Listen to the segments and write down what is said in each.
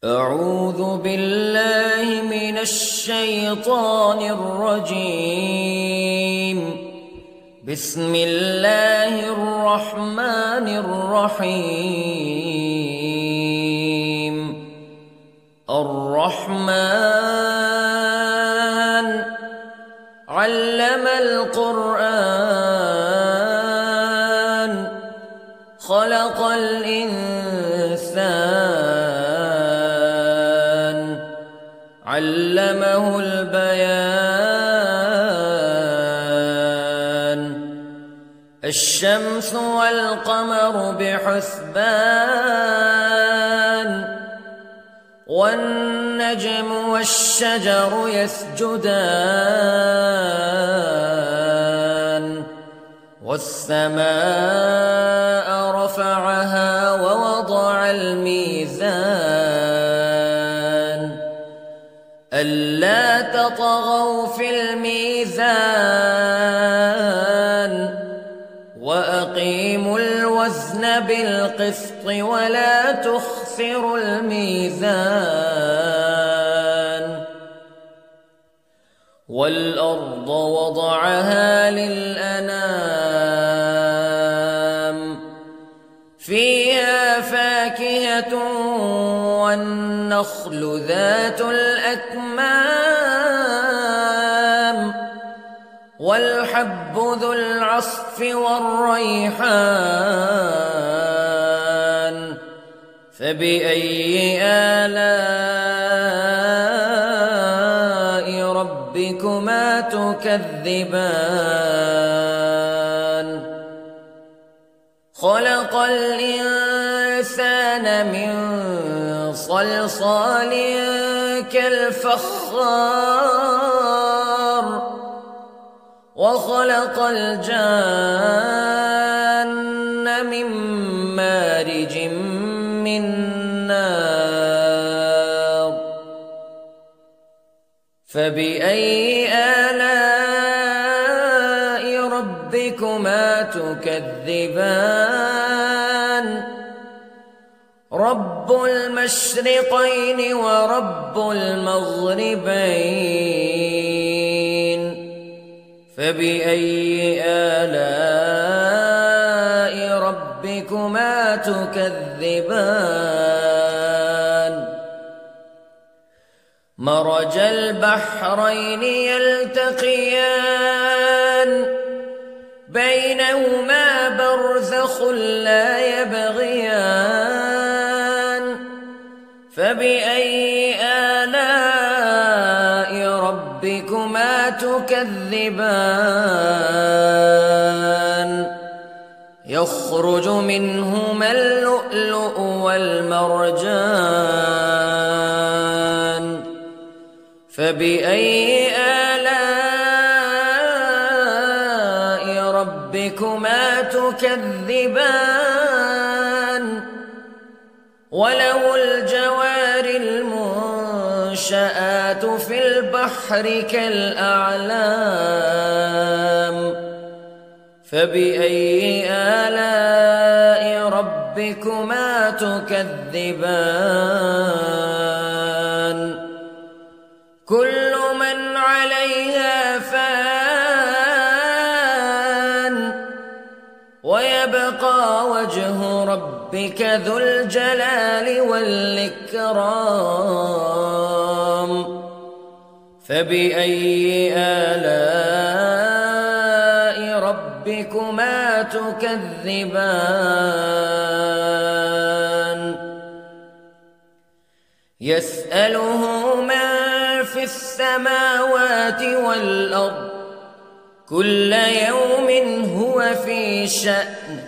أعوذ بالله من الشيطان الرجيم. بسم الله الرحمن الرحيم. الرحمن علم القرآن خلق الإنسان علمه البيان. الشمس والقمر بحسبان والنجم والشجر يسجدان والسماء رفعها ووضع الميزان ألا تطغوا في الميزان وأقيموا الوزن بالقسط ولا تخسروا الميزان. والأرض وضعها للأنام فيها فاكهة والنخل ذات الأكمام والحب ذو العصف والريحان فبأي آلاء ربكما تكذبان. خلق الإنسان من صلصال كالفخار وخلق الجان من مارج من نار فبأي آلاء ربكما تكذبان. رب المشرقين ورب المغربين فبأي آلاء ربكما تكذبان. مرج البحرين يلتقيان بينهما برزخ لا يبغيان فبأي آلاء ربكما تكذبان. يخرج منهما اللؤلؤ والمرجان فبأي آلاء ربكما تكذبان. وله الجوار المنشآت في البحر كالأعلام فبأي آلاء ربكما تكذبان. كل من عليها فان ويبقى وجه ربك ذو الجلال والإكرام فبأي آلاء ربكما تكذبان. يسأله من في السماوات والأرض كل يوم هو في شأن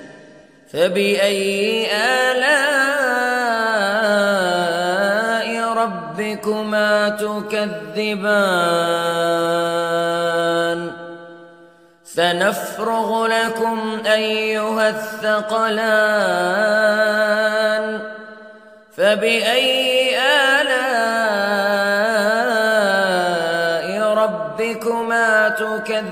فبأي آلاء ربكما تكذبان. سنفرغ لكم أيها الثقلان فبأي آلاء ربكما تكذبان.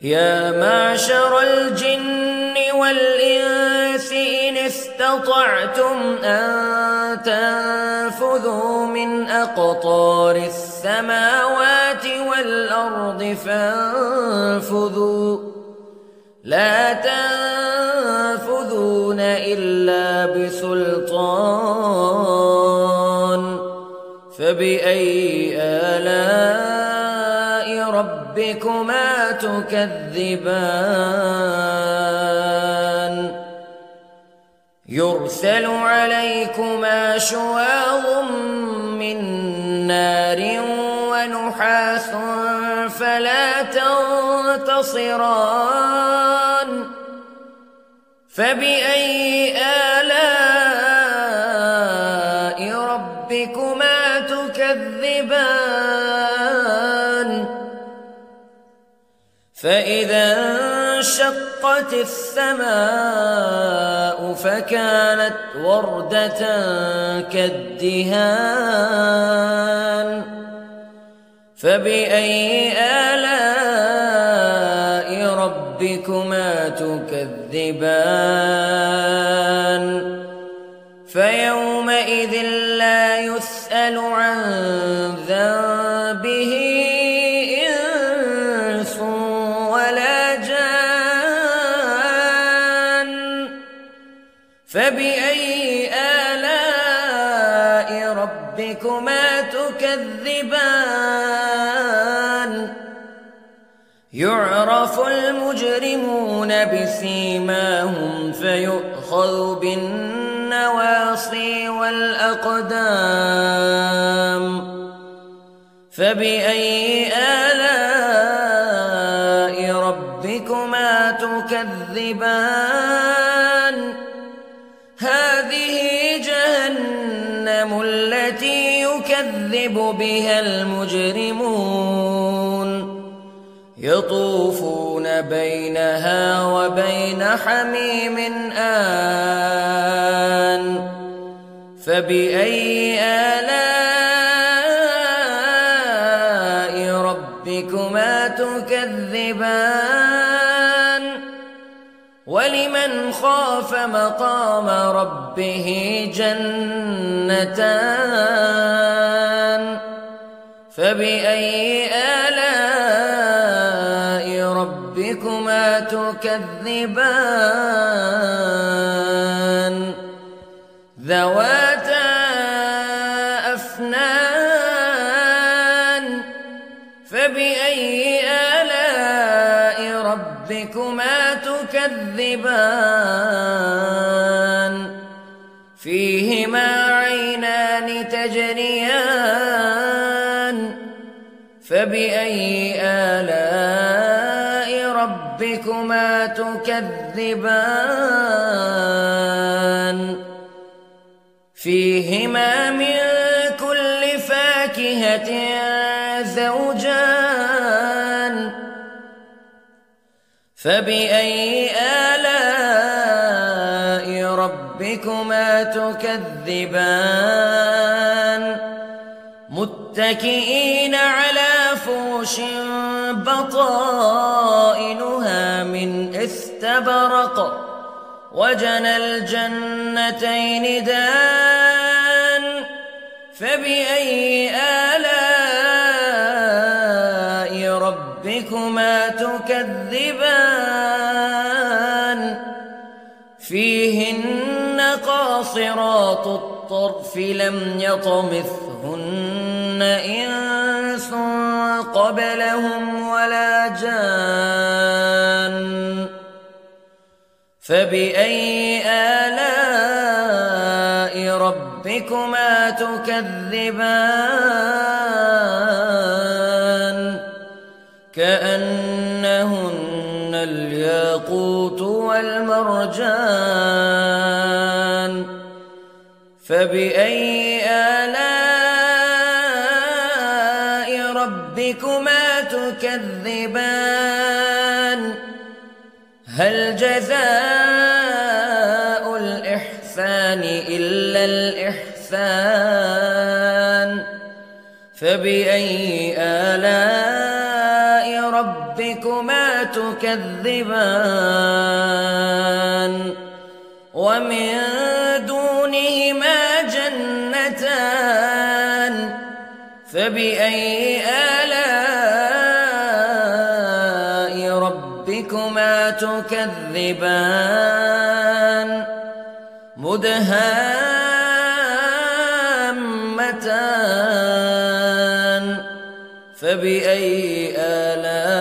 يا معشر الجن والإنس الناس إن استطعتم أن تنفذوا من أقطار السماوات والأرض فانفذوا لا تنفذون إلا بسلطان فبأي آلاء ربكما تكذبان يرسل عليكما شواظ من نار ونحاس فلا تنتصران فبأي آلاء ربكما تكذبان فإذا انشقت السماء فكانت وردة كالدهان فبأي آلاء ربكما تكذبان فيومئذ لا يسأل عن ذنبه إنس ولا جان فبأي آلاء ربكما تكذبان يعرف المجرمون بسيماهم فيؤخذ بالنواصي والأقدام فبأي آلاء ربكما تكذبان هذه جهنم التي يكذب بها المجرمون يطوفون بينها وبين حميم آن فبأي آلاء ربكما تكذبان ولمن خاف مقام ربه جنتان فبأي آلاء ربكما تكذبان ذواتا أفنان فبأي آلاء ربكما تكذبان فيهما عينان تجريان فبأي آلاء ربكما تكذبان فيهما من كل فاكهة زوجان فبأي آلاء ربكما تكذبان متكئين على فرش بطائنها من استبرق وجنى الجنتين دان فبأي آلاء ربكما تكذبان فيهن قاصرات الطرف لم يطمثهن إنس قبلهم ولا جان فبأي آلاء ربكما تكذبان كأنهن الياقوت والمرجان فبأي آلاء ربكما تكذبان هل جزاء الإحسان إلا الإحسان فبأي آلاء ربكما تكذبان ومن دونهما جنتان فبأي آلاء ربكما تكذبان مدهامتان فبأي آلاء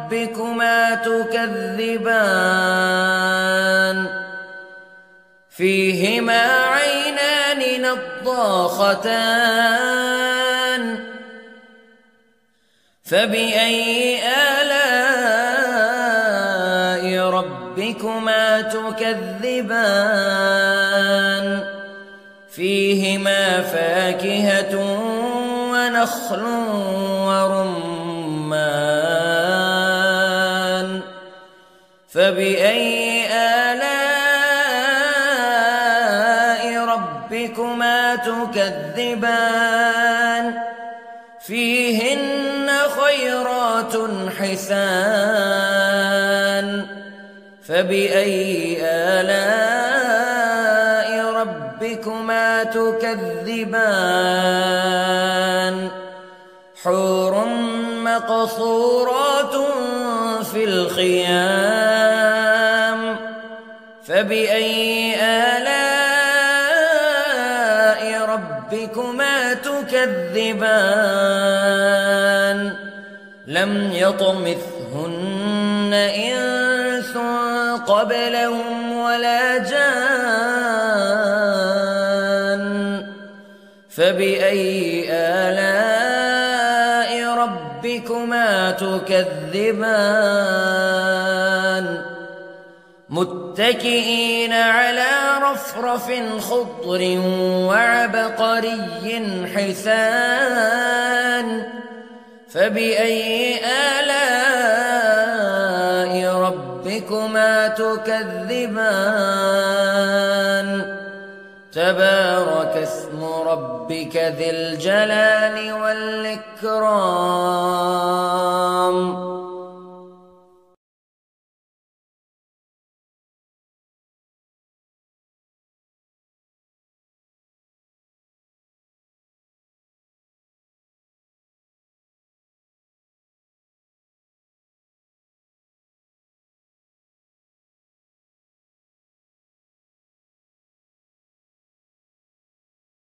ربكما تكذبان فيهما عينان نضاختان فبأي آلاء ربكما تكذبان فيهما فاكهة ونخل ورمان فبأي آلاء ربكما تكذبان فيهن خيرات حسان فبأي آلاء ربكما تكذبان حور مقصورات في الخيام فبأي آلاء ربكما تكذبان لم يطمثهن إنس قبلهم ولا جان فبأي آلاء ربكما تكذبان متكئين على رفرف خضر وعبقري حسان فبأي آلاء ربكما تكذبان تبارك اسم ربك ذي الجلال والإكرام